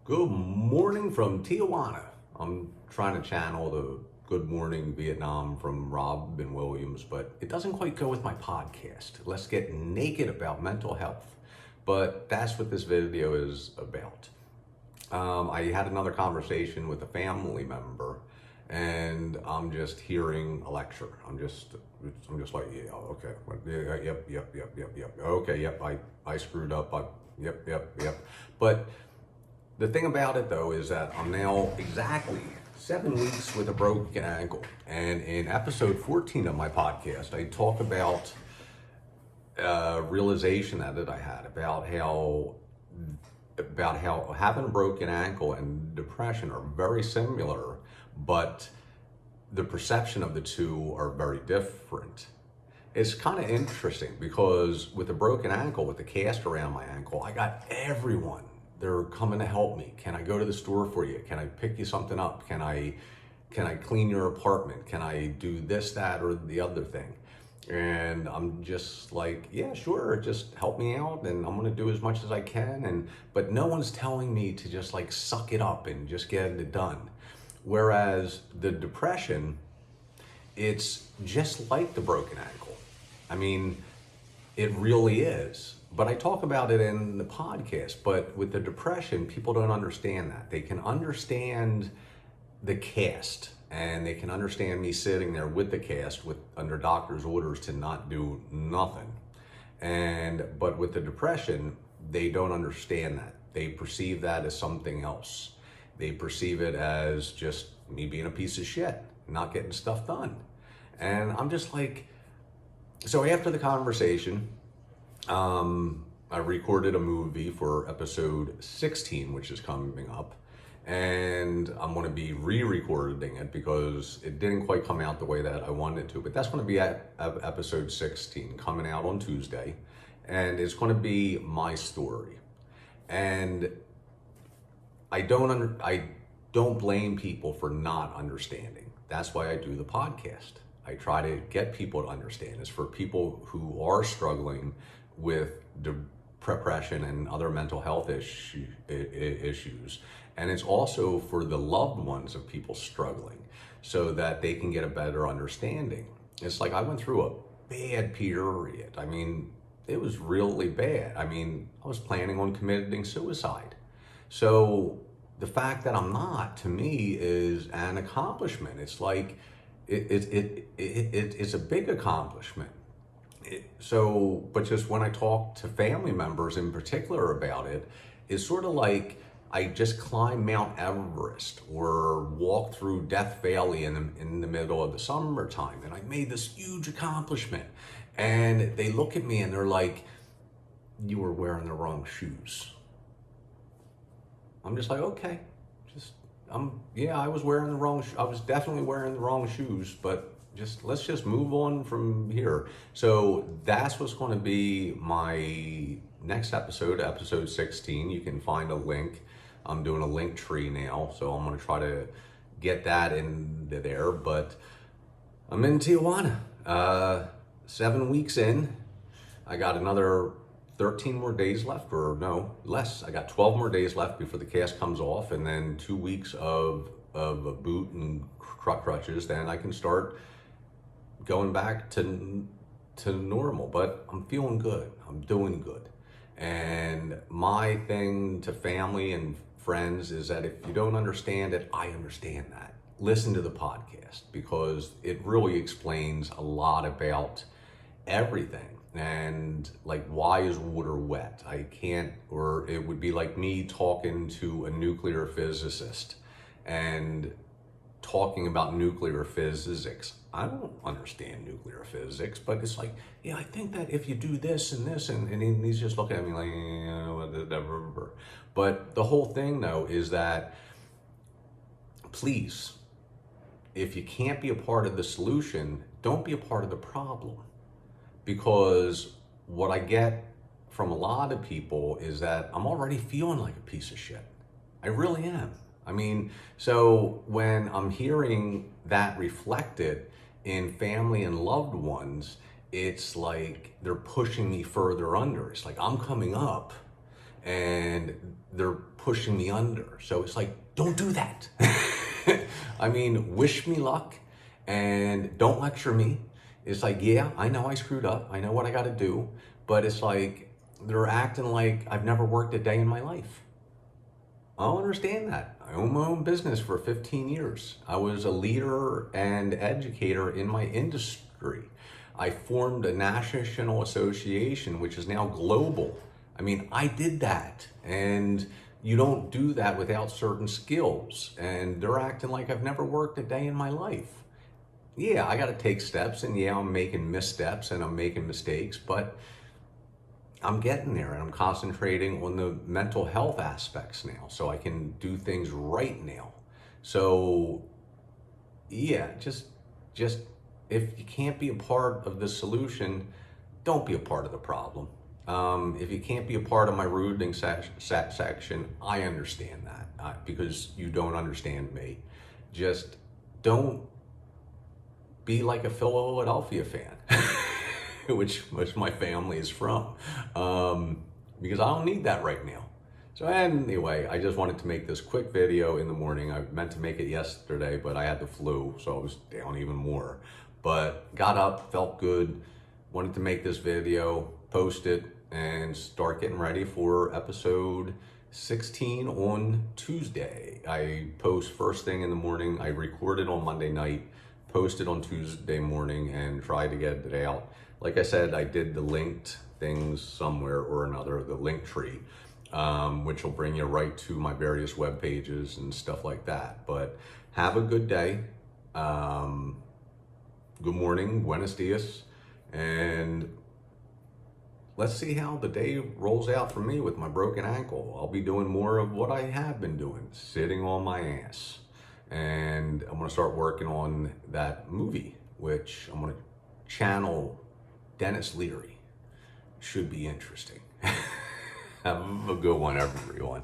Good morning from Tijuana. I'm trying to channel the Good Morning Vietnam from Robin Williams, but it doesn't quite go with my podcast. Let's get naked about mental health. But that's what this video is about. I had another conversation with a family member, and I'm just hearing a lecture. I'm just like, yeah, okay, yep. Okay, yep, I screwed up. Yep. But the thing about it though is that I'm now exactly 7 weeks with a broken ankle. And in episode 14 of my podcast, I talk about realization that I had about how having a broken ankle and depression are very similar, but the perception of the two are very different. It's kind of interesting because with a broken ankle, with the cast around my ankle, I got everyone. They're coming to help me. Can I go to the store for you? Can I pick you something up? Can I clean your apartment? Can I do this, that, or the other thing? And I'm just like, yeah, sure, just help me out and I'm gonna do as much as I can. But no one's telling me to just like suck it up and just get it done. Whereas the depression, it's just like the broken ankle. I mean, it really is. But I talk about it in the podcast. But with the depression, people don't understand that. They can understand the cast and they can understand me sitting there with the cast with under doctor's orders to not do nothing. But with the depression, they don't understand that. They perceive that as something else. They perceive it as just me being a piece of shit, not getting stuff done. And I'm just like, so after the conversation, I recorded a movie for episode 16, which is coming up, and I'm going to be re-recording it because it didn't quite come out the way that I wanted it to. But that's going to be at episode 16, coming out on Tuesday, and it's going to be my story. And I don't blame people for not understanding. That's why I do the podcast. I try to get people to understand. It's for people who are struggling with depression and other mental health issues. And it's also for the loved ones of people struggling so that they can get a better understanding. It's like I went through a bad period. I mean, it was really bad. I mean, I was planning on committing suicide. So the fact that I'm not, to me, is an accomplishment. It's like, it's a big accomplishment. But just when I talk to family members in particular about it, it's sort of like I just climbed Mount Everest or walked through Death Valley in the middle of the summertime, and I made this huge accomplishment. And they look at me and they're like, "You were wearing the wrong shoes." I'm just like, okay, I was wearing the wrong, I was definitely wearing the wrong shoes, but let's just move on from here. So that's what's going to be my next episode, episode 16. You can find a link. I'm doing a link tree now, so I'm going to try to get that in there, but I'm in Tijuana, 7 weeks in. I got another 13 more days left, or no, less. I got 12 more days left before the cast comes off, and then 2 weeks of a boot and crutches. Then I can start going back to normal. But I'm feeling good. I'm doing good. And my thing to family and friends is that if you don't understand it, I understand that. Listen to the podcast because it really explains a lot about everything. And like, why is water wet? Or it would be like me talking to a nuclear physicist and talking about nuclear physics. I don't understand nuclear physics, but it's like, yeah, I think that if you do this and this, and he's just looking at me like, yeah, whatever. But the whole thing though is that, please, if you can't be a part of the solution, don't be a part of the problem. Because what I get from a lot of people is that I'm already feeling like a piece of shit. I really am. I mean, so when I'm hearing that reflected in family and loved ones, it's like they're pushing me further under. It's like I'm coming up and they're pushing me under. So it's like, don't do that. I mean, wish me luck and don't lecture me. It's like, yeah, I know I screwed up. I know what I got to do. But it's like, they're acting like I've never worked a day in my life. I don't understand that. I own my own business for 15 years. I was a leader and educator in my industry. I formed a national association, which is now global. I mean, I did that. And you don't do that without certain skills. And they're acting like I've never worked a day in my life. Yeah, I got to take steps, and yeah, I'm making missteps and I'm making mistakes, but I'm getting there, and I'm concentrating on the mental health aspects now so I can do things right now. So yeah, just if you can't be a part of the solution, don't be a part of the problem. If you can't be a part of my rooting section, I understand that because you don't understand me. Just don't be like a Philadelphia fan. which my family is from, because I don't need that right now. So anyway, I just wanted to make this quick video in the morning. I meant to make it yesterday, but I had the flu, so I was down even more. But got up, felt good, wanted to make this video, post it, and start getting ready for episode 16 on Tuesday. I post first thing in the morning. I recorded on Monday night, posted on Tuesday morning, and try to get it out. Like I said, I did the linked things somewhere or another, the link tree, which will bring you right to my various web pages and stuff like that. But have a good day. Good morning, buenos dias, and let's see how the day rolls out for me with my broken ankle. I'll be doing more of what I have been doing, sitting on my ass. And I'm gonna start working on that movie, which I'm gonna channel Denis Leary. Should be interesting. Have a good one, everyone.